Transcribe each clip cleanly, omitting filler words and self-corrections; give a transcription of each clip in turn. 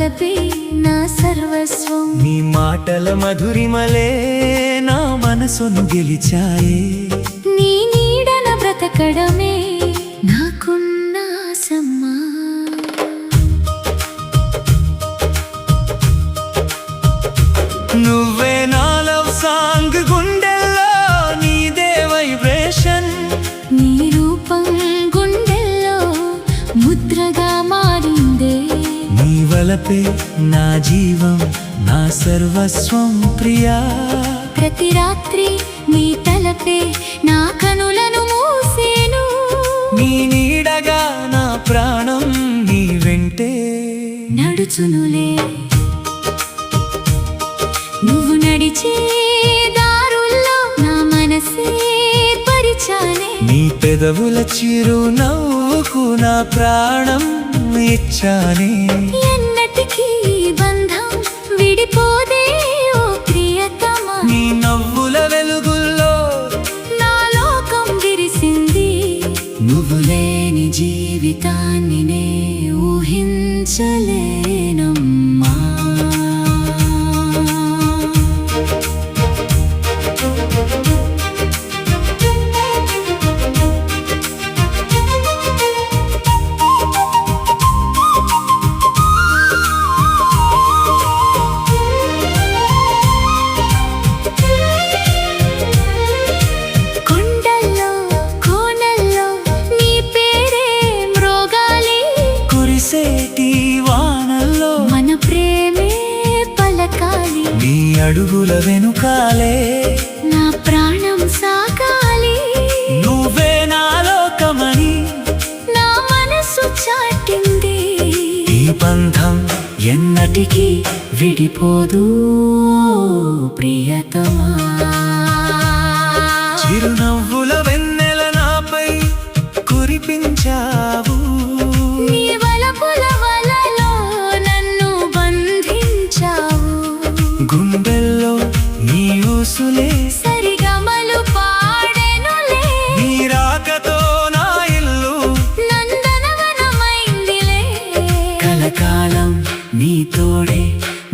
వలపే నా సర్వస్వం. నీ మాటల మధురిమలే నా మనసును గెలిచాయే. నీ నీడన బ్రతకడమే నాకున్న ఆశమ్మా. నువ్వే నా లవ్ సాంగ్, గుండెల్లో నీదే వైబ్రేషన్. నీ రూపం గుండెల్లో ముద్రగా మారిందే. నీ వలపే నా జీవం, నా సర్వస్వం ప్రియా. ప్రతి రాత్రి నీ తలపే నా కనులను మూసేను. నీ నీడగా నా ప్రాణం నీ వెంటే నడుచునులే. నువ్వు నడిచే దారుల్లో నా మనసే పరిచానే. నీ పెదవుల చిరు నవ్వుకు నా ప్రాణం ఇచ్చానే. ఎన్నటికీ బంధం విడిపోదే ఓ ప్రియతమా. నీ నవ్వుల వెలుగుల్లో నా లోకం విరిసింది. నువ్వు లేని జీవితాన్ని నే ఊహించలేనమ్మా. వానల్లో మన ప్రేమే పలకాలి. నీ అడుగుల వెనుకాలే నా ప్రాణం సాగాలి. నువ్వే నా లోకమని నా మనసు చాటింది. ఈ బంధం ఎన్నటికీ విడిపోదు ప్రియతమా. చిరునవ్వుల వెన్నెల నాపై కురిపించావు. నీ వలపుల వలలో నన్ను బంధించావు. గుండెల్లో నీ ఊసులే సరిగమలు పాడెనులే. నీ రాకతో నా ఇల్లు నందనవనమైందిలే. కలకాలం నీ తోడే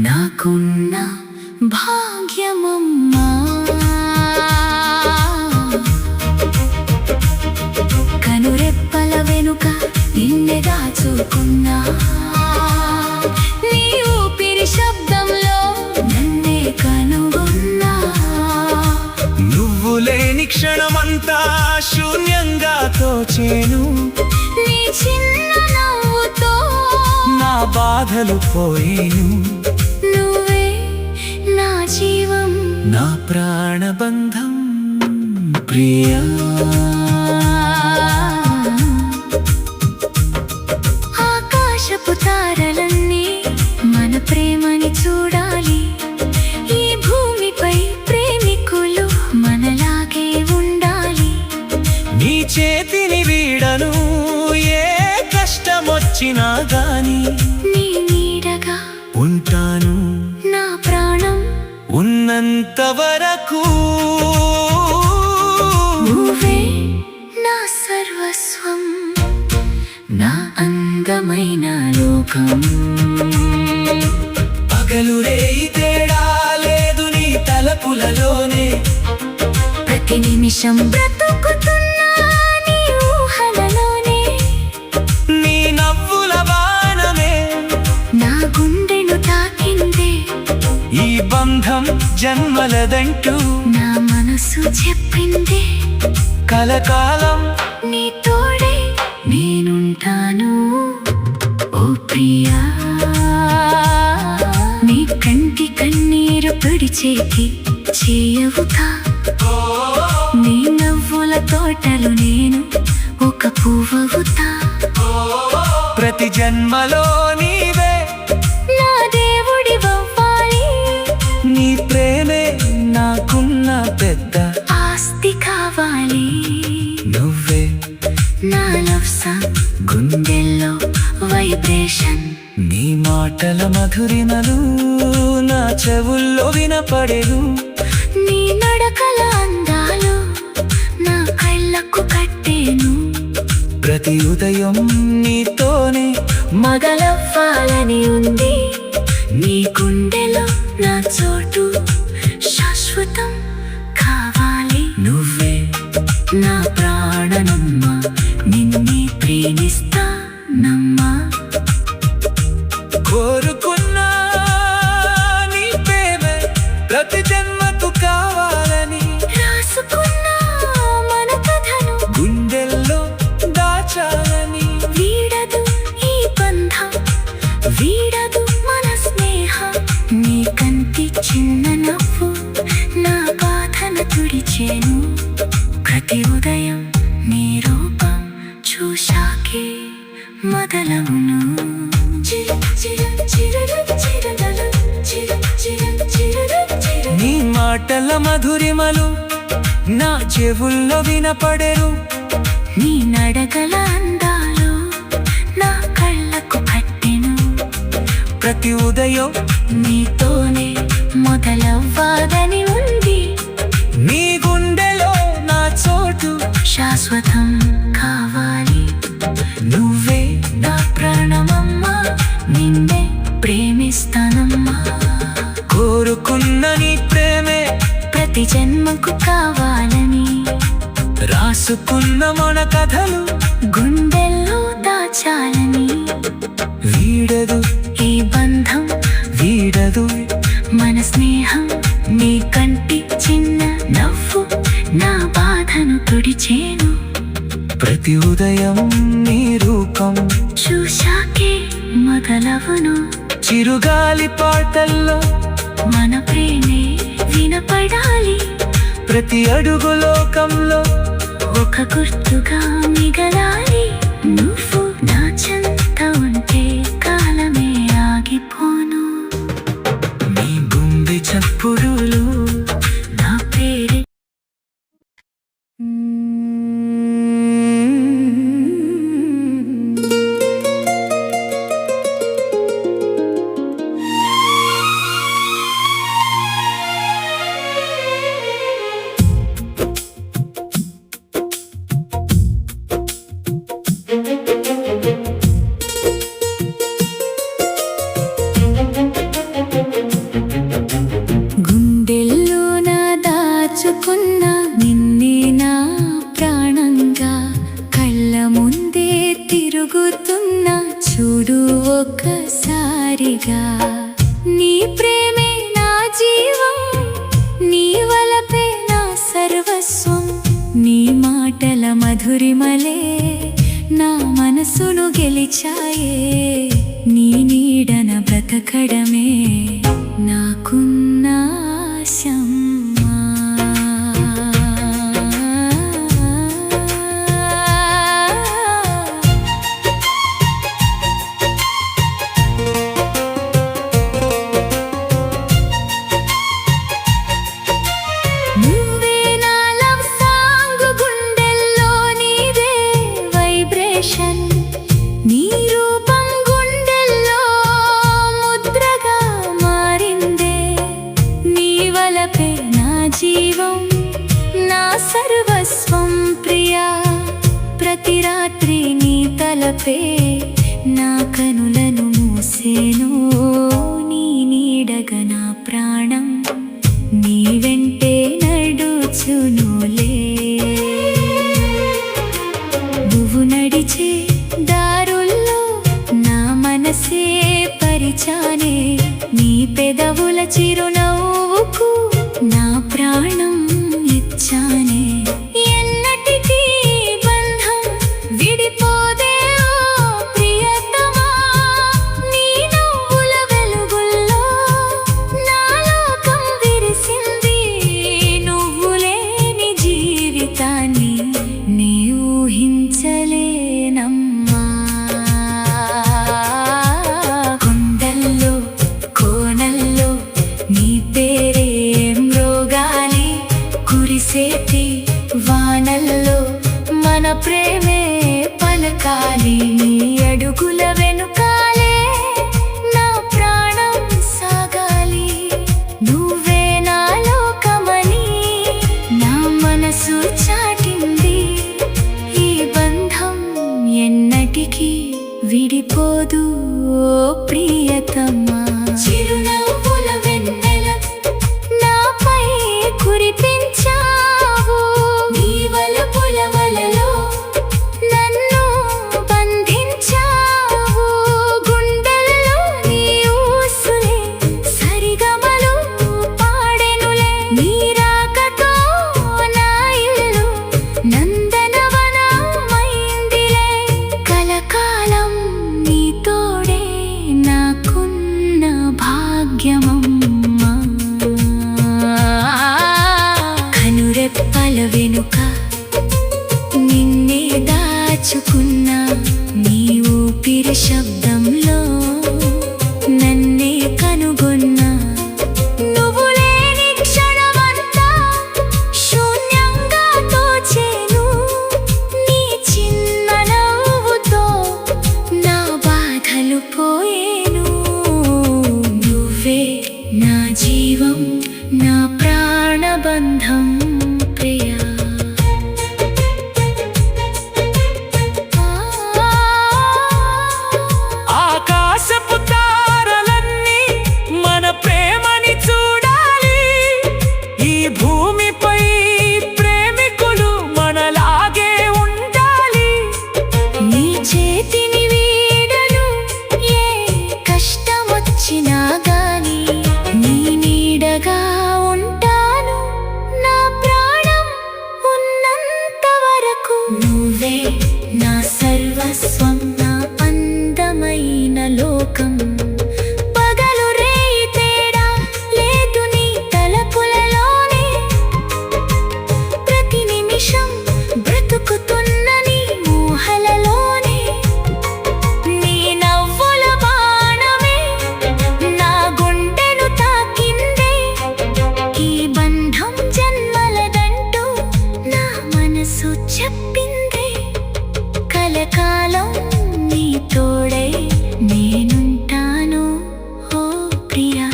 నాకున్న భాగ్యమమ్మా. కనురెప్పల వెనుక నిన్నే దాచుకున్నా. నీ ఊపిరి శబ్దంలో నన్నే కనుగొన్నా. నువ్వు లేని క్షణమంతా శూన్యంగా తోచేను. నీ చిన్న నవ్వుతో నా బాధలు పోయేను. నువ్వే నా జీవం, నా ప్రాణబంధం ప్రియా. ఆకాశపు తారలన్నీ మన ప్రేమని చూడాలి. ఈ భూమిపై ప్రేమికులు మనలాగే ఉండాలి. నీ చేతిని వీడను ఏ కష్టమొచ్చినా గాని. నీ నీడగా ఉంటాను నా ప్రాణం ఉన్నంత వరకు. నువ్వే నా సర్వస్వం, నా అందమైన లోకం. పగలు రేయి తేడా లేదు నీ తలపులలోనే. ప్రతి నిమిషం బ్రతుకుతున్నా నీ ఊహలలోనే. నీ నవ్వుల బాణమే నా గుండెను తాకిందే. ఈ బంధం జన్మలదంటూ నా మనసు చెప్పిందే. కలకాలం నీ తోడే నేనుంటాను ఓ ప్రియా. నీ కంటి కన్నీరు తుడిచేకి చేయవుతా. నీ నవ్వుల తోటలు నేను ఒక పువ్వవుతా. ప్రతి జన్మలో నీవే నా దేవుడివవ్వాలి. నీ ప్రేమే నాకున్న పెద్ద ఆస్తి కావాలి. నువ్వే నా లవ్ సాంగ్, గుండెల్లో వైబ్రేషన్. నీ మాటల మధురిమలు నా చెవుల్లో వినపడేను. నీ నడకల అందాలు నా కళ్ళకు కట్టేను. ప్రతి ఉదయం నీతోనే మగలవ్వాలని ఉంది. నీ గుండెలో నా చోటు శాశ్వతం కావాలి. నువ్వే నా ప్రాణనమ్మా, నిన్నే ప్రేమిస్తానమ్మా. కోరుకున్నా నీ ప్రేమే ప్రతి జన్మకు కావాలని రాసుకున్న మన కథను గుండెల్లో దాచాలని. వీడదు ఈ బంధం, వీడదు మన స్నేహం. నీ కంటి చిన్న నవ్వు నా బాధను తుడిచేను. ప్రతి ఉదయం నీ రూపం చూశాకే మొదలవును. నీ మాటల మధురిమలు నా చెవుల్లో వినపడెను. నీ నడకల అందాలు నా కళ్ళకు పట్టెను. ప్రతి ఉదయం నీతోనే మొదలవ్వాలని ఉంది. నీ గుండెలో నా చోటు శాశ్వతం కావాలి. నువ్వే నా ప్రాణమమ్మా, నిన్నే ప్రేమిస్తానమ్మా. కోరుకున్న నీ ప్రేమే ప్రతి జన్మకు కావాలని రాసుకున్న మన కథలు గుండెల్లో దాచాలని. వీడదు ఈ బంధం, వీడదు మన స్నేహం. నీ కంటి చిన్న నవ్వు నా బాధను తుడిచేను. ప్రతి ఉదయం నీ రూపం చూశాకే మొదలవును. చిరుగాలి పాటల్లో మన ప్రేమే వినపడాలి. ప్రతి అడుగు లోకంలో ఒక గుర్తుగా మిగలాలి. నువ్వు నా చెంత ఉంటే కాలమే ఆగిపోను. నీ గుండె చప్పుడులు నా పేరే గుండెల్లో నా దాచుకున్న నిన్నే నా ప్రాణంగా కళ్ళ ముందే తిరుగుతున్న చూడు ఒక్కసారిగా. నీ ప్రేమే నా జీవం, నీ వలపే నా సర్వస్వం. నీ మాటల మధురిమలే నా మనసును గెలిచాయే. నీ నీడన బ్రతకడమే నాకున్న ఆశమ్మా. నువ్వే నా లవ్ సాంగ్, గుండెల్లో నీదే వైబ్రేషన్. నీ రూపం గుండెల్లో ముద్రగా మారిందే. నీ వలపే నా జీవం, నా సర్వస్వం ప్రియా. ప్రతి రాత్రి నీ తలపే నా కనులను మూసేను. నీ నీడగా నా ప్రాణం నీ వెంటే నడుచునులే. నువ్వు నడిచే దారుల్లో నా మనసే పరిచానే. నీ పెదవుల చిరునవ్వుకు నా ప్రాణం ఇచ్చానే. ఎన్నటికీ బంధం విడిపోదే ఓ ప్రియతమా. నీ నవ్వుల వెలుగుల్లో నా లోకం విరిసింది. నువ్వు లేని జీవితాన్ని నీ ఊహించలేనమ్మా. కొండల్లో కోనల్లో నీ వద్దు ఓ ప్రియతమా. చిరునవ్వుల వెన్నెల నాపై కురిపించావు, నీ వలపుల వలలో నన్ను బంధించావు. గుండెల్లో నీ ఊసులే సరిగమలు పాడెనులే, నీ రాకతో నా ఇల్లు నందనవనమైందిలే. కలకాలం నీ తోడే నాకున్న భాగ్యమమ్మా. కనురెప్పల వెనుక నిన్నే దాచుకున్నా, నీ ఊపిరి శబ్దంలో నన్నే కనుగొన్నా. నువ్వు లేని క్షణమంతా శూన్యంగా తోచేను, నీ చిన్న నవ్వుతో నా బాధలు పోయేను. నువ్వే నా జీవం, నా ప్రాణబంధం ప్రియా. ఆకాశపు తారలన్నీ మన ప్రేమని చూడాలి, ఈ భూమిపై ప్రేమికులు మనలాగే ఉండాలి. నీ చేతిని వీడను ఏ కష్టమొచ్చినా గాని, నీ నీడగా ఉంటాను నా ప్రాణం ఉన్నంత వరకు. నువ్వే నా సర్వస్వం, నా అందమైన లోకం. పగలు రేయి తేడా లేదు నీ తలపులలోనే, ప్రతి నిమిషం బ్రతుకుతున్న నీ ఊహలలోనే. నీ నవ్వుల బాణమే నా గుండెను తాకిందే, ఈ బంధం జన్మలదంటూ నా మనసు చెప్పిందే. కలకాలం నీ తోడై నేనుంటాను ఓ ప్రియా.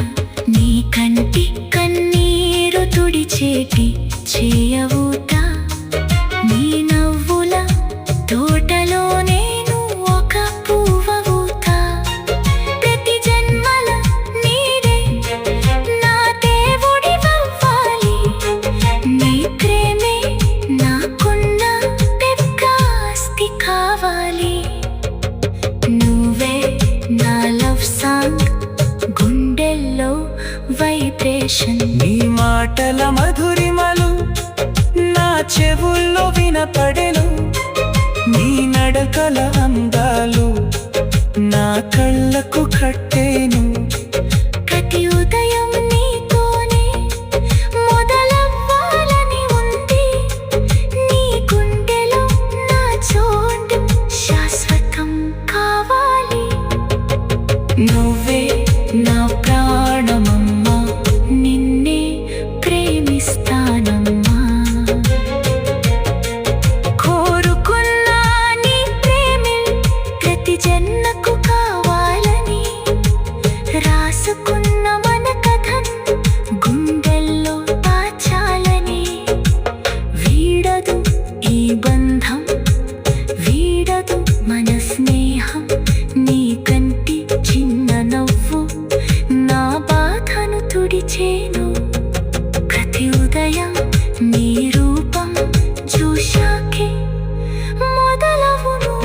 నీ కంటి కన్నీరు తుడిచేటి చేయవుతా, నీ నవ్వుల తోటలో నేను ఒక పువ్వవుతా. ప్రతి జన్మల నీడే నా దేవుడివవ్వాలి, నీ ప్రేమే నాకున్న పెద్దాస్తి కావాలి. నువ్వే నా లవ్ సాంగ్, గుండెల్లో వైబ్రేషన్. నీ మాటల మధురిమలు నా చెవుల్లో వినపడెను, నీ నడకల అందాలు నా కళ్ళకు కట్టేను. ప్రతి ఉదయం నీతోనే మొదలవ్వాలని ఉంది, నీ గుండెలో నా చోటు శాశ్వతం కావాలి. నువ్వే నా ప్రాణమమ్మా, నిన్నే ప్రేమిస్తానమ్మా. కోరుకున్నా నీ ప్రేమే ప్రతి జన్మకు కావాలని, రాసుకున్న మన కథను గుండెల్లో దాచాలని. వీడదు ఈ బంధం, వీడదు మన స్నేహం. నీ కంటి చిన్న నవ్వు నా బాధను తుడిచేను, ప్రతి ఉదయం నీ రూపం చూశాకే మొదలవును.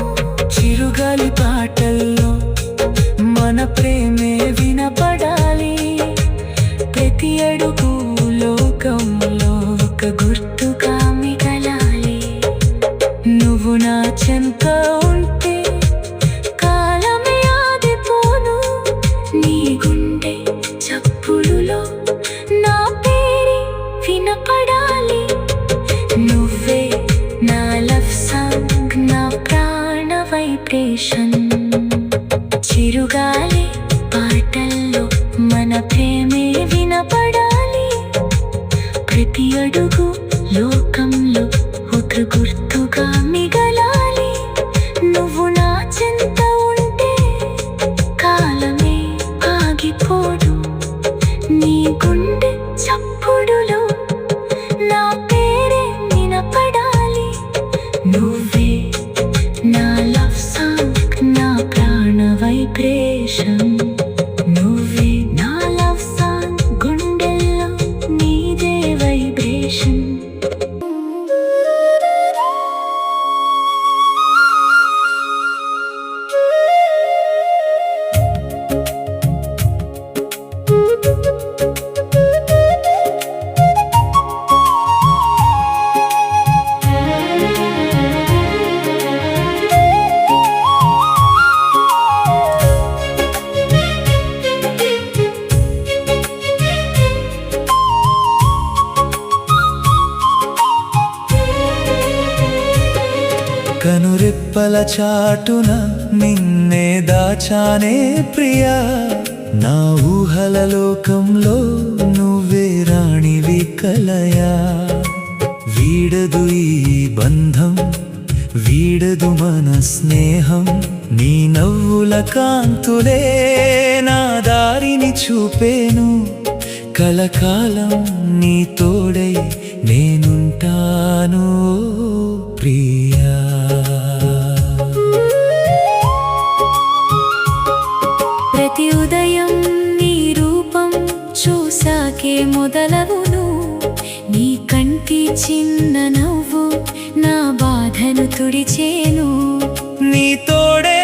చిరుగాలి పాటల్లో మన ప్రేమే వినపడాలి, ప్రతి అడుగు లోకంలో ఒక గుర్తుగా మిగలాలి. నువ్వు నా చెంత ఉంటే కాలమే ఆగిపోను, నీ గుండె చప్పుడులో నా పేరే వినపడాలి. నువ్వే నా లవ్ సాంగ్, నా ప్రాణ వైబ్రేషన్. చిరుగాలి పాటల్లో మన ప్రేమే వినపడాలి, ప్రతి అడుగు లోకంలో ఒక గుర్తుగా మిగలాలి. నువ్వు నా చెంత ఉంటే కాలమే ఆగిపోదు, నీ గుండె చప్పుడులో నా పేరే వినపడాలి. నువ్వే నా లవ్ సాంగ్, నా ప్రాణ వైబ్రేషన్. వైబ్రేషన్. నువ్వే నా లవ్ సాంగ్, గుండెల్లో నీదే వైబ్రేషన్. కనురెప్పల చాటున నిన్నే దాచానే ప్రియా, నా ఊహల లోకంలో నువ్వే రాణివి కలయా. వీడదు ఈ బంధం, వీడదు మన స్నేహం, నీ నవ్వుల కాంతులే నా దారిని చూపేను. కలకాలం నీ తోడై నేనుంటాను ప్రియా. ప్రతి ఉదయం నీ రూపం చూసాకే మొదలవును, నీ కంటి చిన్న నవ్వు నా బాధను తుడిచేను. నీ తోడే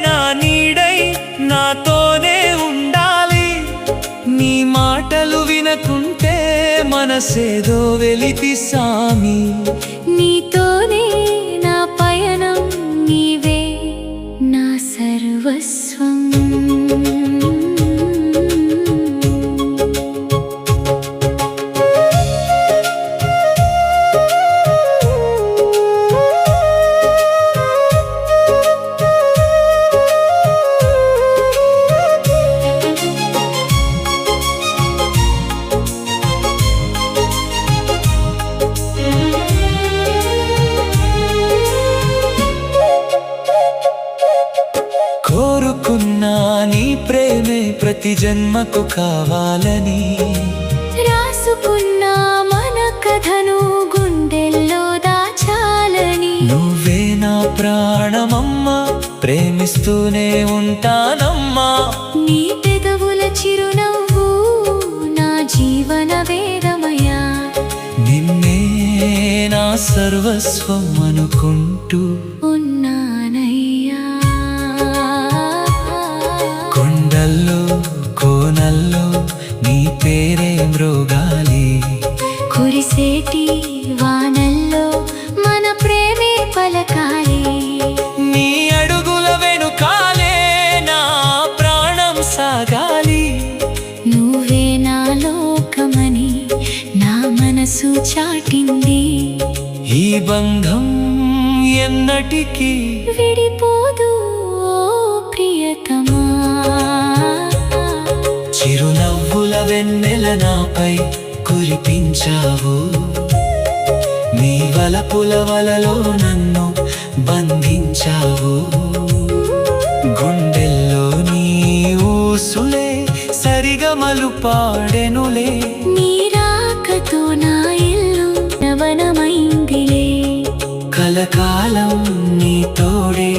నా నీడై నాతోనే ఉండాలి, నీ మాటలు వినకుంటే మనసేదో వెలితి సామి. నీతోనే నా పయనం, నీవే నా సర్వస్వం. కోరుకున్నా నీ ప్రేమే ప్రతి జన్మకు కావాలని, రాసుకున్న మన కథను గుండెల్లో దాచాలని. నువ్వే నా ప్రాణమమ్మా, ప్రేమిస్తూనే ఉంటానమ్మా. నీ పెదవుల చిరునవ్వు నా జీవన వేదమయా. నిన్నే నా సర్వస్వం అనుకుంటూ ఉన్నానయ్యా. కొండల్లో కోనల్లో నీ పేరే మృగాలి, కురిసేటి వానల్లో మన ప్రేమే పలకాలి. నీ అడుగుల వెనుకాలే నా ప్రాణం సాగాలి. నువ్వే నా లోకమని నా మనసు చాటింది, ఈ బంధం ఎన్నటికీ విడిపోదు ఓ ప్రియతమా. చిరునవ్వుల వెన్నెల నాపై కురిపించావు, నీ వలపుల వలలో నన్ను బంధించావు. గుండెల్లో నీ ఊసులే సరిగమలు పాడెనులే. నీ రాకతో నా ఇల్లు నవనమైందిలే. కలకాలం నీ తోడే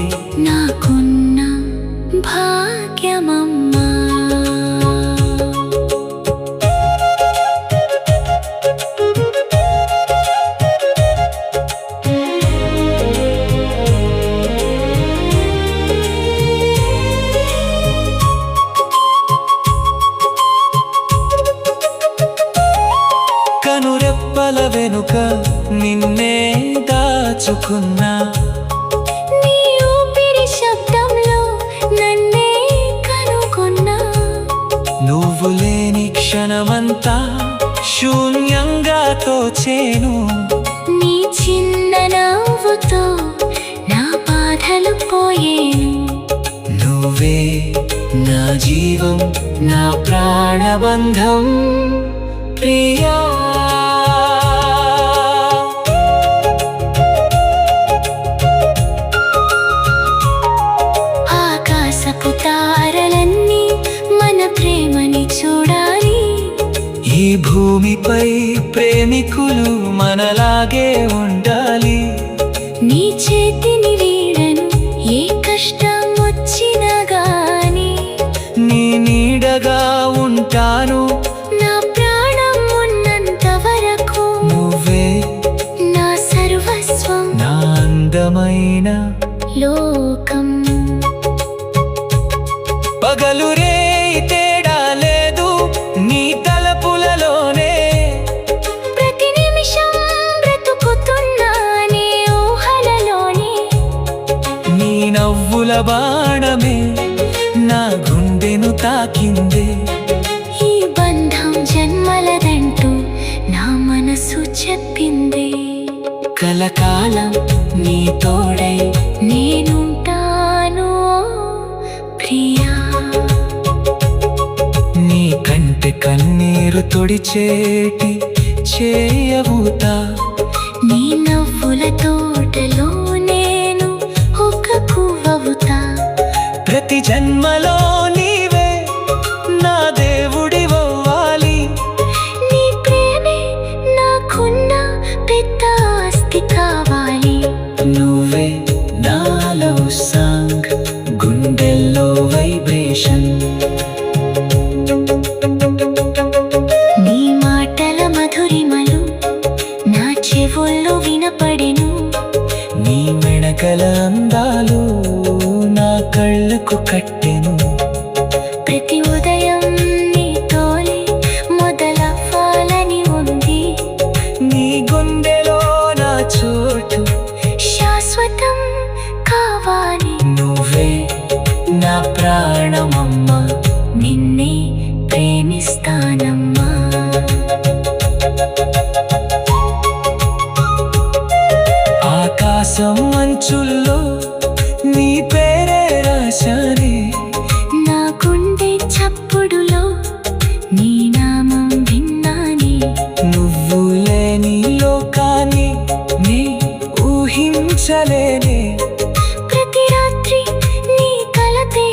నాకున్న భాగ్యమమ్మా. కనురెప్పల వెనుక నిన్నే దాచుకున్నా, నీ ఊపిరి శబ్దంలో నన్నే కనుగొన్నా. నువ్వు లేని క్షణమంతా శూన్యంగా తోచేను. నీ చిన్న నవ్వుతో నా బాధలు పోయేను. నువ్వే నా జీవం, నా ప్రాణబంధం ప్రియా. ఆకాశపు తారలన్నీ మన ప్రేమని చూడాలి. ఈ భూమిపై ప్రేమికులు మనలాగే ఉండాలి. నీ చేతిని వీడను ఏ కష్టం వచ్చినా గాని. నీడగా ఉంటాను. నా ప్రాణం ఉన్నంత వరకు నువ్వే నా సర్వస్వం, నా అందమైన లోకం. పగలు రేయి తేడా లేదు నీ తలపులలోనే. ప్రతి నిమిషం బ్రతుకుతున్నా నీ ఊహలలోనే. నీ నవ్వుల బాణమే నా గుండెను తాకిందే. ఈ బంధం జన్మలదంటూ నా మనసు చెప్పింది. కలకాలం నీ తోడై నేనుంటాను ప్రియా. నీ కంటి కన్నీరు తొడిచేటి చేయవుతా. నీ నవ్వుల తోటలో నేను ఒక పువ్వవుతా. ప్రతి జన్మలో నీవే నా దేవుడివ్వాలి. నీ ప్రేమే నాకున్న పెద్ద ఆస్తి కావాలి. నువ్వే నాలో సాంగ్, గుండెల్లో వైబ్రేషన్. నీ మాటల మధురిమలు నా చెవుల్లో వినపడెను. నీ మెడకల అందాలు నా కళ్ళకు కట్టెను. ప్రతి ఉదయం నీతోనే మొదలవ్వాలని ఉంది. నీ గుండెలో నా చోటు శాశ్వతం కావాలి. నువ్వే నా ప్రాణమమ్మా, నిన్నే ప్రేమిస్తానమ్మా. ఆకాశం మంచుల్లో నీ పేరే రాశానే. నా గుండె చప్పుడులో నీ నామం విన్నానే. నువ్వు లేని లోకాన్ని నీ ఊహించలేనే. ప్రతి రాత్రి నీ కలతే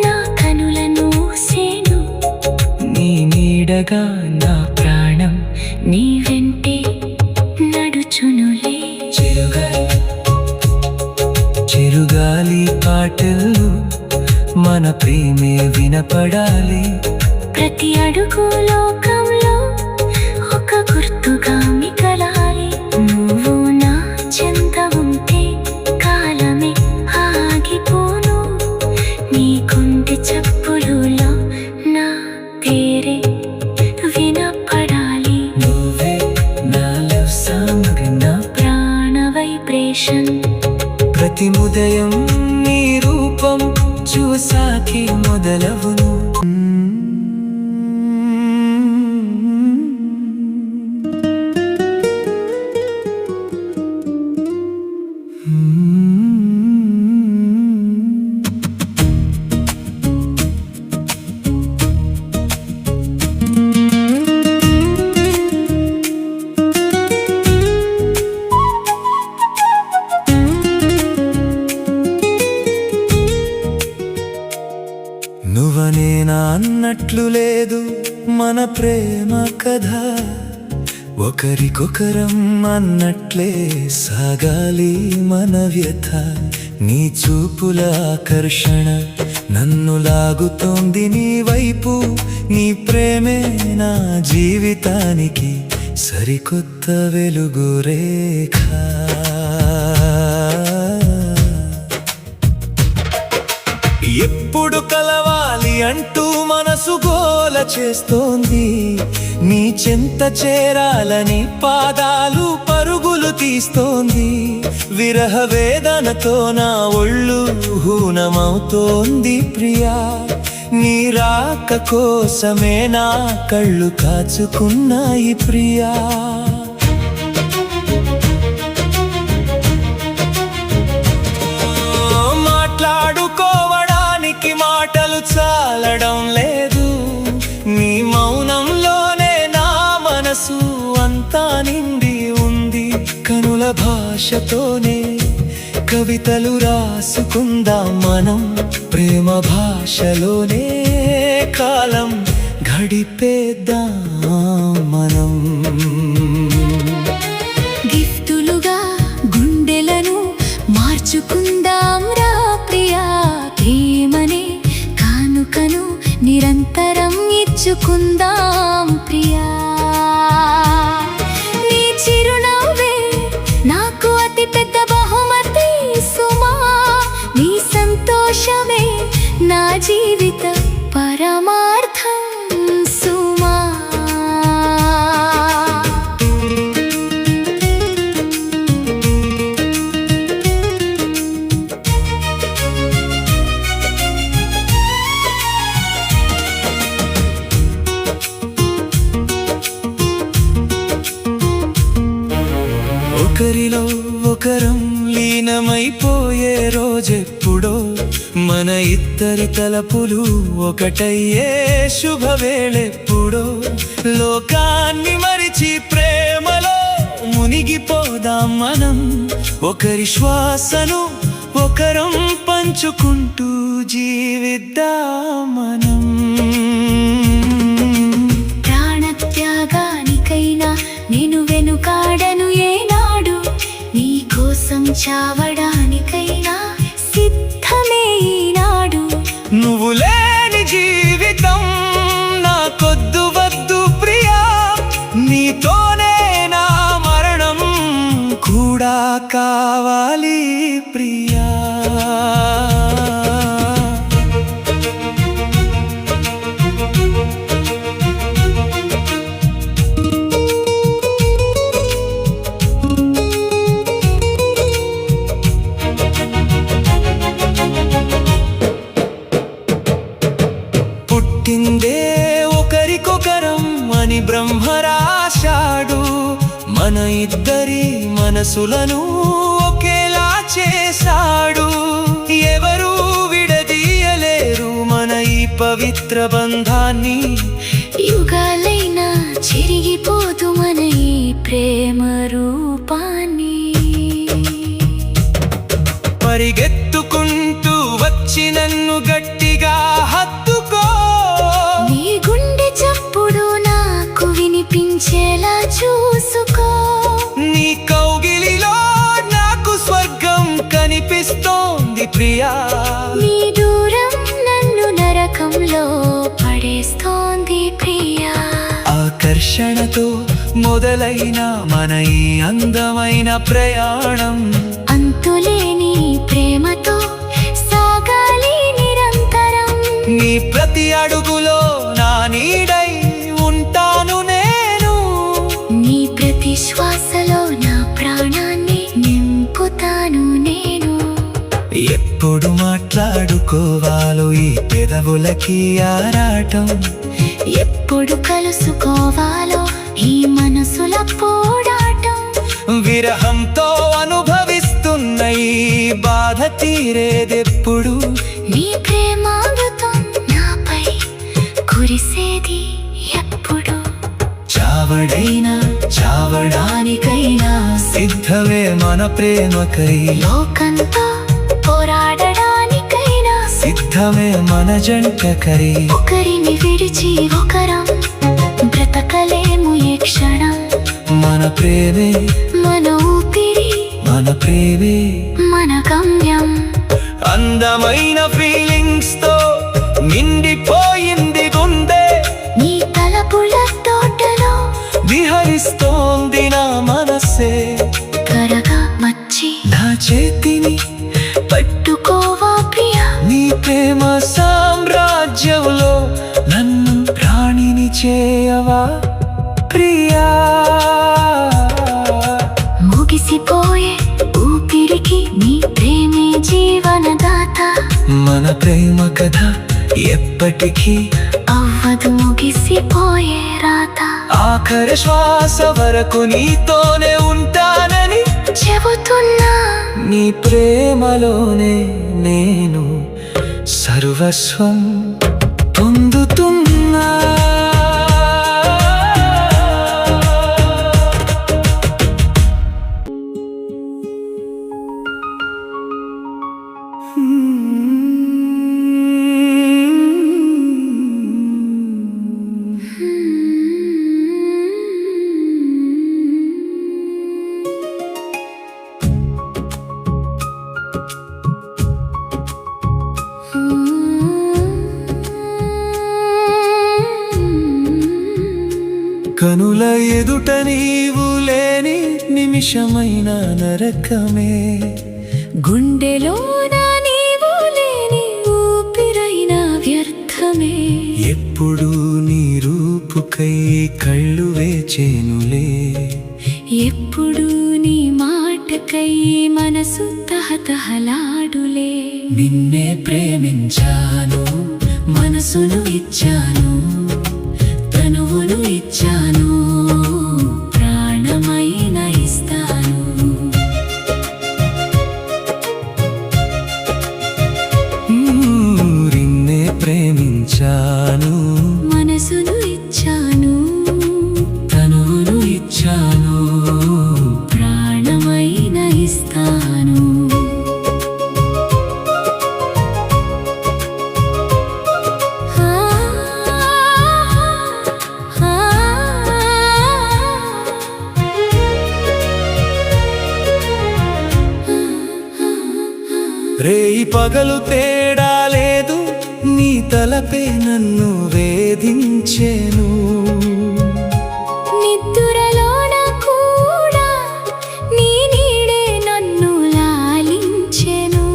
నా కనులను సేను. నీ నీడగా నా ప్రాణం నీ వెంటే నడుచునులే. చిరుగాలి పాటలు మన ప్రేమే వినపడాలి. ప్రతి అడుగు లోకంలో ఒక గుర్తుగా మిగలాలి. నువ్వు నా చెంత ఉంటే కాలమే ఆగిపోను. నీ గుండె చప్పుడులో నా పేరే వినపడాలి. నువ్వే నా లవ్ సాంగ్, నా ప్రాణ వైబ్రేషన్. ప్రతి ఉదయం నీ రూపం చూసాకే మొదలవును. నువ్వనేనా అన్నట్లు లేదు మన ప్రేమ కథ. ఒకరికొకరం అన్నట్లే సాగాలి మన వ్యథ. నీ చూపుల ఆకర్షణ నన్ను లాగుతోంది నీ వైపు. నీ ప్రేమే నా జీవితానికి సరికొత్త వెలుగు రేఖ. ఎప్పుడు కలవాలి అంటూ మనసు గోల చేస్తోంది. నీ చెంత చేరాలని పాదాలు పరుగులు తీస్తోంది. విరహ వేదనతో నా ఒళ్ళు హూనమవుతోంది ప్రియా. నీ రాక కోసమే నా కళ్ళు కాచుకున్నాయి ప్రియా. మాట్లాడుకోవడానికి మాటలు చాలడం లేదు. నీ మౌనంలోనే నా మనసు అంతా నిండి ఉంది. కనుల భాషతోనే కవితలు రాసుకుందాం మనం. ప్రేమ భాషలోనే కాలం గడిపేద్దాం మనం. గిఫ్టులుగా గుండెలను మార్చుకుందాం రా ప్రియా. ప్రేమనే కానుకను నిరంతరం ఇచ్చుకుందాం ప్రియా. నీ చిరునవ్వే నాకు అతి పెద్ద బహుమతి సుమా. నీ సంతోషమే నా జీవిత పరమార్థం సుమా. ఒకరిలో ఒకరం లీనమైపోయే రోజెప్పుడో, మన ఇద్దరి తలపులు ఒకటయ్యే శుభవేళెప్పుడో. లోకాన్ని మరిచి ప్రేమలో మునిగిపోదాం మనం, ఒకరి శ్వాసను ఒకరం పంచుకుంటూ జీవిద్దాం మనం. ప్రాణత్యాగానికైనా నేను వెనుకాడను ఏనాడు, నీ కోసం చావడానికైనా సిద్ధమే ఈనాడు. నువ్వు లేని జీవితం నాకొద్దు వద్దు ప్రియా, నీతోనే నా మరణం కూడా కావాలి ప్రియా. పుట్టిందే ఒకరికొకరం అని బ్రహ్మ రాశాడు, మన ఇద్దరి మనసులను ఒకేలా చేశాడు. ఎవరు విడదీయలేరు మన ఈ పవిత్ర బంధాన్ని, యుగాలైనా చెరిగిపోదు మన ఈ ప్రేమ రూపాన్ని. పరిగెత్తుకుంటూ వచ్చి నన్ను గట్టిగా హత్తుకో, నీ గుండె చప్పుడు నాకు వినిపించేలా చూసుకో. నీ కౌగిలిలో నాకు స్వర్గం కనిపిస్తోంది ప్రియా. నీ దూరం నన్ను నరకంలో పడేస్తోంది ప్రియా. ఆకర్షణతో మొదలైన మన ఈ అందమైన ప్రయాణం, అంతులేని ప్రేమతో సాగాలి నిరంతరం. నీ ప్రతి అడుగులో నా నీడై ఉంటాను నేను, నీ ప్రతి శ్వాసలో నా ప్రాణాన్ని నింపుతాను నేను. ఎప్పుడు మాట్లాడుకోవాలో ఈ పెదవులకి ఆరాటం, ఎప్పుడు కలుసుకోవాలో ఈ మనసుల పోరాటం. విరహంతో అనుభవిస్తున్న ఈ బాధ తీరేదెప్పుడు, నీ ప్రేమామృతం నాపై కురిసేది ఎప్పుడు. చావడైనా చావడానికైనా సిద్ధమే మన ప్రేమకై, లోకంతో పోరాడడానికైనా సిద్ధమే మన జంటకై. ఒకరిని విడిచి ఒకరం బ్రతకలేము ఏ క్షణం. మన ప్రేమే మన ఊపిరి, మన ప్రేమే మన గమ్యం. అందమైన ఫీలింగ్స్ తో నిండిపోయింది గుండె, నీ తలపుల తోటలో విహరిస్తోంది నా మనసే. త్వరగా వచ్చి నా చేతిని పట్టుకోవా ప్రియా. నీ ప్రేమ సామ్రాజ్యంలో నన్ను రాణిని చేయవా ప్రియా. ముగిసిపోయే ఊపిరికి నీ ప్రేమే జీవనదాత. మన ప్రేమ కథ ఎప్పటికీ అవ్వదు ముగిసిపోయే రాత. ఆఖరి శ్వాస వరకు నీతోనే ఉంటానని చెబుతున్నా, నీ ప్రేమలోనే నేను సర్వస్వం పొందుతున్నా. కనుల ఎదుట నీవు లేని నిమిషమైన నరకమే, గుండెలోన నీవు లేని ఊపిరైన వ్యర్థమే. ఎప్పుడు నీ రూపుకై కళ్ళు వేచేనులే, ఎప్పుడు నీ మాటకై మనసు తహతహలాడులే. నిన్నే ప్రేమించాను, మనసును ఇచ్చాను, తనువును ఇచ్చాను, ప్రాణమైన ఇస్తాను. నిన్నే ప్రేమించాను, మనసును ఇచ్చాను, తనువును ఇచ్చాను, ప్రాణమైన ఇస్తాను. రేయి పగలు తేడా లేదు, నీ తలపే నన్ను వేధించెను. నిద్దురలోన కూడా నీ నీడే నన్ను లాలించెను.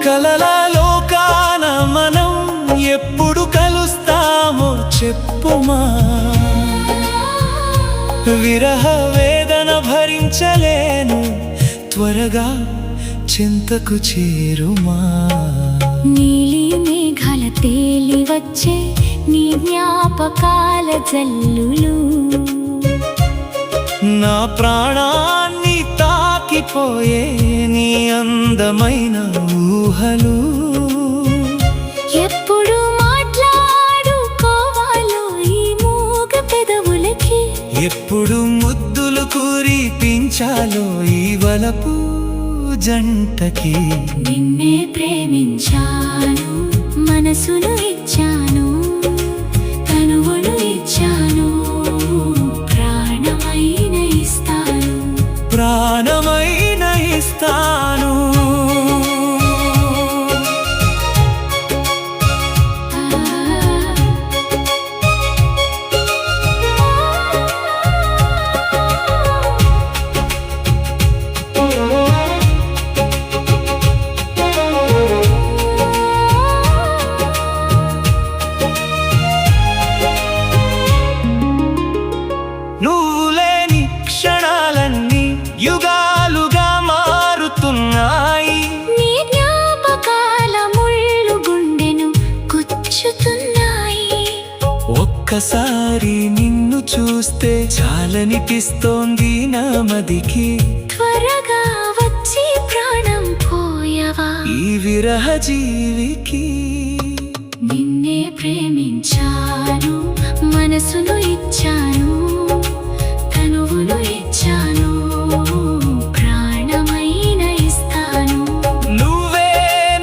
కలల లోకాన మనం ఎప్పుడు కలుస్తామో చెప్పుమా, విరహ వేదన భరించలేను, త్వరగా చింతకు చేరుమా. నీలి మేఘాల తేలి వచ్చే నీ జ్ఞాపకాల జల్లులు, నా ప్రాణాన్ని తాకిపోయే నీ అందమైన ఊహలు. ఎప్పుడు మాట్లాడుకోవాలో ఈ మూగ పెదవులకి, ఎప్పుడు ముద్దులు కురిపించాలో ఈ వలపు జంటకి. నిన్నే ప్రేమించాను, మనసును ఇచ్చాను, తనువును ఇచ్చాను, ప్రాణమైన ఇస్తాను, ప్రాణమైన ఇస్తాను. నువ్వు లేని క్షణాలన్నీ యుగాలుగా మారుతున్నాయి, నీ జ్ఞాపకాల ముళ్ళు గుండెను గుచ్చుతున్నాయి. ఒక్కసారి నిన్ను చూస్తే చాలనిపిస్తోంది నా మదికి. త్వరగా వచ్చి ప్రాణం పోయవా ఈ విరహ జీవికి. నిన్నే ప్రేమించాను, మనసును ఇచ్చాను, తనువును ఇచ్చాను, ప్రాణమైన ఇస్తాను. నువ్వే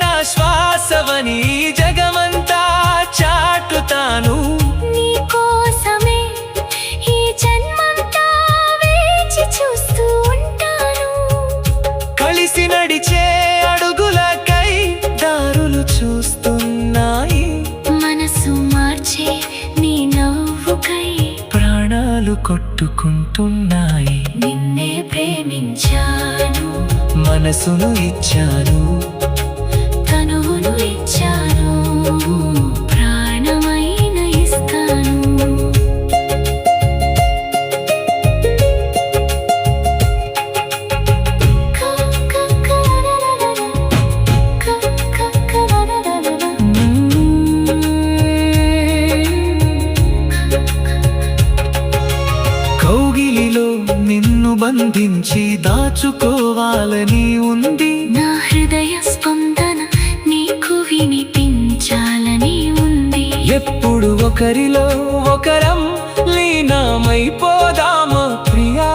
నా శ్వాసవని జగమంతా చాటుతాను, నీ కోసమే ఈ జన్మంతా వేచి చూస్తూ ఉంటాను. కలిసి నడిచే అడుగులకై దారులు చూస్తున్నాయి, మనసు మార్చే నీ నవ్వుకై ప్రాణాలు కొట్టుకుంటున్నాయి. నిన్నే ప్రేమించాను, మనసును ఇచ్చాను, తనువును ఇచ్చాను, ప్రాణమైన ఇస్తాను. కౌగిలిలో నిన్ను బంధించి దాచుకోవాలని ఉంది, నా హృదయ స్పందన నీకు వినిపించాలని ఉంది. ఎప్పుడు ఒకరిలో ఒకరం లీనమైపోదామా ప్రియా.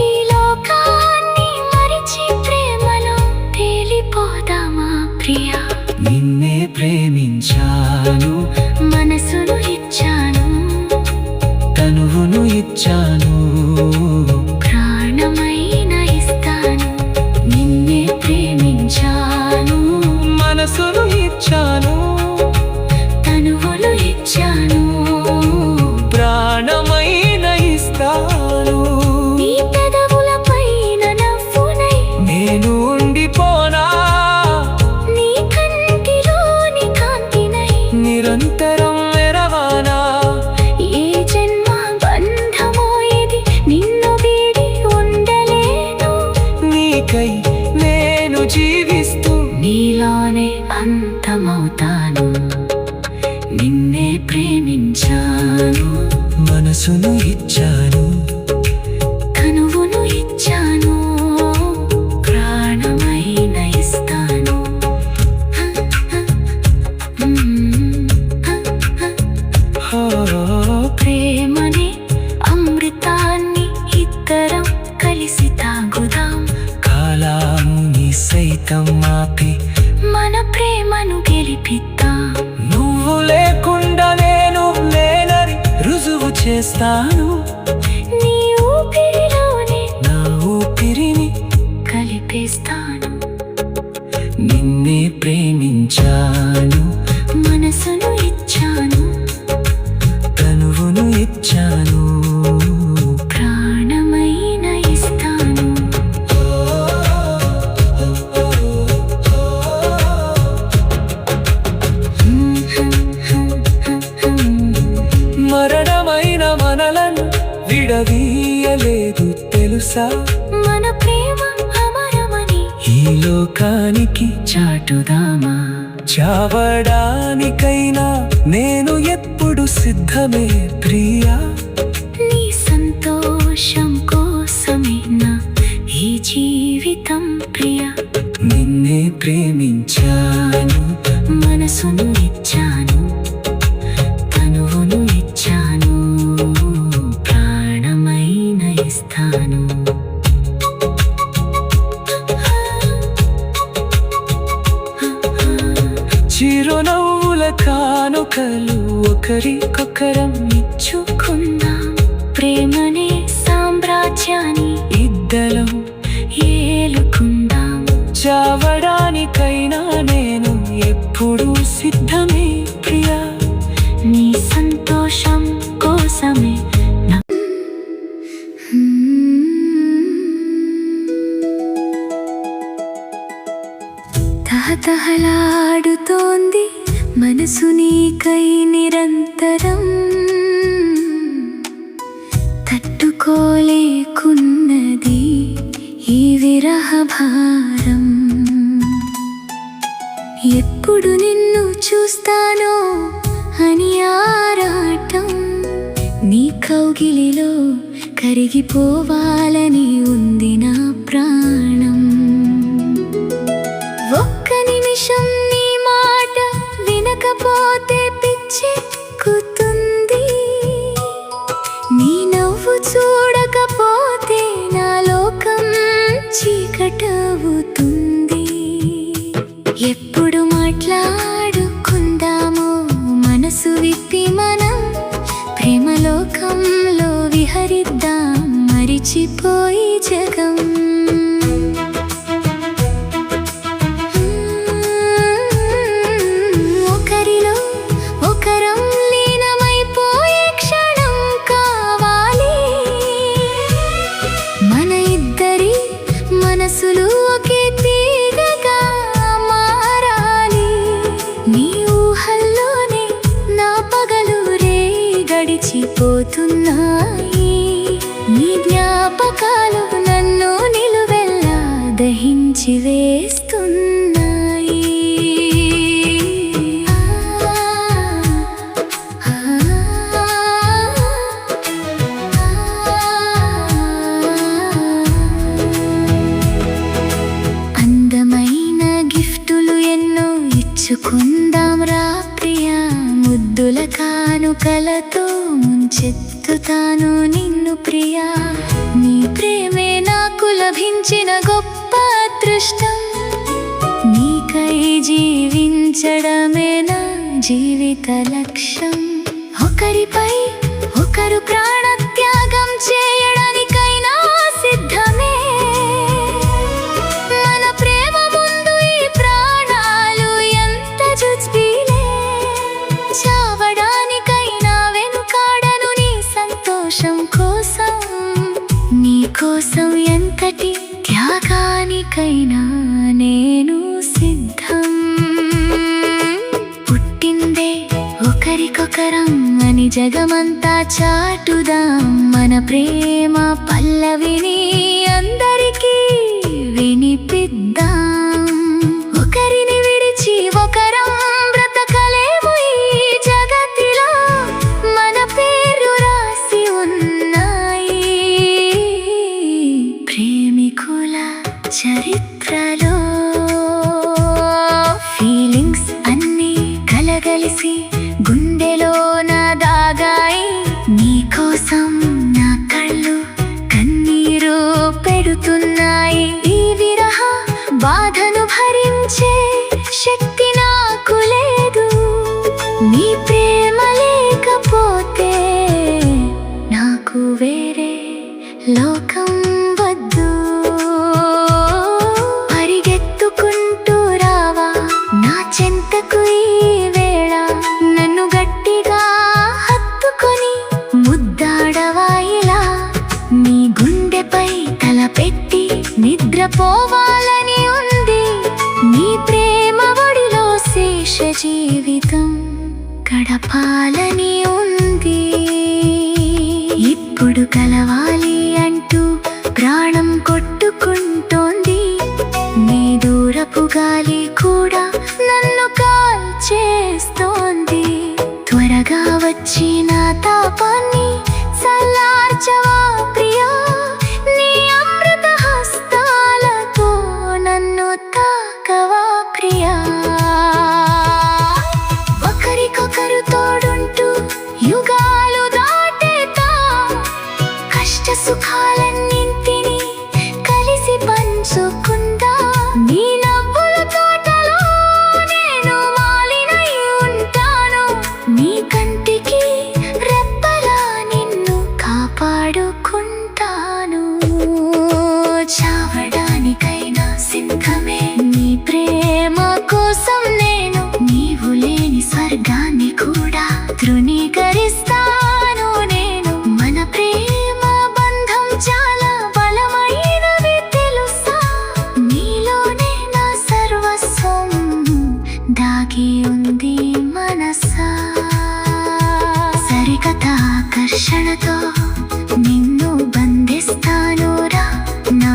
ఈ లోకాన్ని మరిచి ప్రేమలో తేలిపోదామా ప్రియా. నిన్నే ప్రేమించాను, మనసును ఇచ్చాను, తనువును ఇచ్చాను, ప్రాణమైన ఇస్తాను. నిన్నే ప్రేమించాను, మనసును ఇచ్చాను, తనువులు ఇచ్చాను, ప్రాణ నిరంతరం మెరవానా ఏ జన్మ బంధమో ఇది నిన్ను వీడి ఉండలేను నీకై నేను జీవిస్తూ నీలోనే అంతమవుతాను నిన్నే ప్రేమించాను మనసును ఇచ్చాను కనువును ఇచ్చాను ప్రాణమైన ఇస్తాను ప్రేమనే అమృతాన్ని ఇద్దరం కలిసి తాగుదాం కాలాన్ని సైతం ఆపి మన ప్రేమను గెలిపిద్దాం నువ్వు లేకుండా నేను లేనని రుజువు చేస్తాను నీ ఊపిరిలోనే నా ఊపిరిని కలిపేస్తాను నిన్నే ప్రేమించాను మనసును ఇచ్చాను తనువును ఇచ్చాను ప్రాణమైన ఇస్తాను మరణమైన మనలను విడదీయలేదు తెలుసా మన ప్రేమ అమరమని ఈ లోకానికి చాటుదామా చావడానికైనా నేను ఎప్పుడు సిద్ధమే ప్రియా నీ సంతోషం కోసమే నా ఈ జీవితం ప్రియా నిన్నే ప్రేమించాను మనసును ఇచ్చాను తనువును ఇచ్చాను ప్రాణమైన ఇస్తాను చిరునవ్వుల కానుకలు ఒకరికొకరం ఇచ్చుకుందాం ప్రేమనే సామ్రాజ్యాన్ని ఇద్దరం ఏలుకుందాం చావడానికైనా నేను ఎప్పుడు సిద్ధమే ప్రియా నీ సంతోషం కోసమే నా తహతహలాడుతోంది మనసు నీకై నిరంతరం తట్టుకోలేకున్నది ఈ విరహ భారం ఎప్పుడు నిన్ను చూస్తానో అని ఆరాటం నీ కౌగిలిలో కరిగిపోవాలని ఉంది నా ప్రాణం ఒక్క నిమిషం నీ మాట వినకపోతే పిచ్చెక్కుతుంది నీ నవ్వు చూడకపోతే నా లోకం చీకటవుతుంది ఎప్పుడు మాట్లాడుకుందామో మనసు విప్పి మనం ప్రేమలోకంలో విహరిద్దాం మరిచిపోయి జగం ఒకరిలో ఒకరం లీనమైపోయే క్షణం కావాలి మన ఇద్దరి మనసులు ఒకే తీగగా మారాలి నీ ఊహల్లోనే నా పగలు రే గడిచిపోతున్నాయి నీ జ్ఞాపకాలు నన్ను నిలువెల్లా దహించి వేస్తున్నాయి అందమైన గిఫ్టులు ఎన్నో ఇచ్చుకుందాం రా ప్రియా ముద్దుల కానుకలతో ముంచెత్తుతాను నిన్ను ప్రియా నీ ప్రేమే నాకు లభించిన గొప్ప అదృష్టం నీకై జీవించడమే నా జీవిత లక్ష్యం ఒకరిపై ఒకరు ప్రాణత్యాగం చేయడానికైనా సిద్ధమే మన ప్రేమ ముందు ఈ ప్రాణాలు ఎంత జుజ్బీలే చావడానికైనా వెనుకాడను నీ సంతోషం కోసం నీ కోసం ఎంతటి త్యాగానికైనా నేను సిద్ధం పుట్టిందే ఒకరికొకరం అని జగమంతా చాటుదాం మన ప్రేమ పల్లవిని అందరికీ వినిపిద్దాం ఒకరిని విడిచి ఒకరం బ్రతకలేము ఈ జగతిలో మన పేరు రాసి ఉన్నాయి ప్రేమికుల చరిత్రలో ఫీలింగ్స్ అన్నీ కలగలిసి గుండెలో నా దాగాయి నీకోసం నా కళ్ళు కన్నీరు పెడుతున్నాయి ఈ విరహ బాధను భరించే శక్తి నాకు లేదు నీ ప్రేమ లేకపోతే నాకు వేరే లోకం వద్దు పరిగెత్తుకుంటూ రావా నా చెంతకు ఈ వేళ నన్ను గట్టిగా హత్తుకొని ముద్దాడవా ఇలా నీ గుండెపై తల పెట్టి నిద్రపోవాలని ఉంది నీ ప్రేమ ఒడిలో శేష జీవితం గడపాలని ఉంది ఇప్పుడు కలవాలి అంటూ ప్రాణం కొట్టుకుంటోంది నీ దూరపు గాలి కూడా నన్ను కాల్చేస్తోంది త్వరగా వచ్చి నా తాపాన్ని చల్లార్చవా ప్రియా నీ అమృత హస్తాలతో నన్ను తాకవా ప్రియా ఒకరికొకరు తోడుంటూ యుగాలు దాటేతా కష్ట సుఖాలన్నింటినీ కలిసి పంచుకుందా నీ నవ్వుల తోటలో నేను మాలినై ఉంటాను నీ కంటికి రెప్పలా నిన్ను కాపాడుకుంటాను చావడానికైనా సిద్ధమే నీ ప్రేమ కోసం నేను నీవు లేని స్వర్గాన్ని కూడా తృణీకరిస్తాను నేను మన ప్రేమ బంధం చాలా బలమైనది తెలుసా నీలోనే నా సర్వస్వం దాగి ఉంది మనసా సరికత ఆకర్షణతో నిన్ను బంధిస్తాను రా నా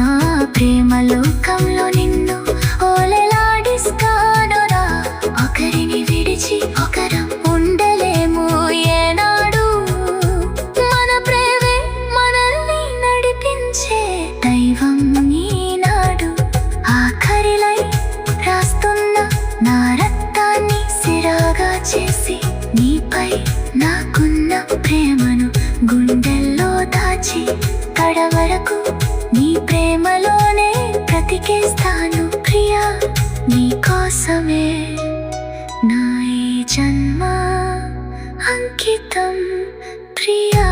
ప్రేమ లోకంలో నిన్ను ఓలలాడిస్తాను రా ఒకరిని విడిచి ఒకరం ఉండలేము ఏనాడు మన ప్రేమే మనల్ని నడిపించే దైవం ఈనాడు ఆఖరిలై రాస్తున్న నా రక్తాన్ని సిరాగా చేసి నీపై నాకున్న ప్రేమను గుండెల్లో దాచి కడవరకు నీ ప్రేమలోనే బ్రతికేస్తాను ప్రియా నీ కోసమే నా ఈ జన్మ అంకితం ప్రియా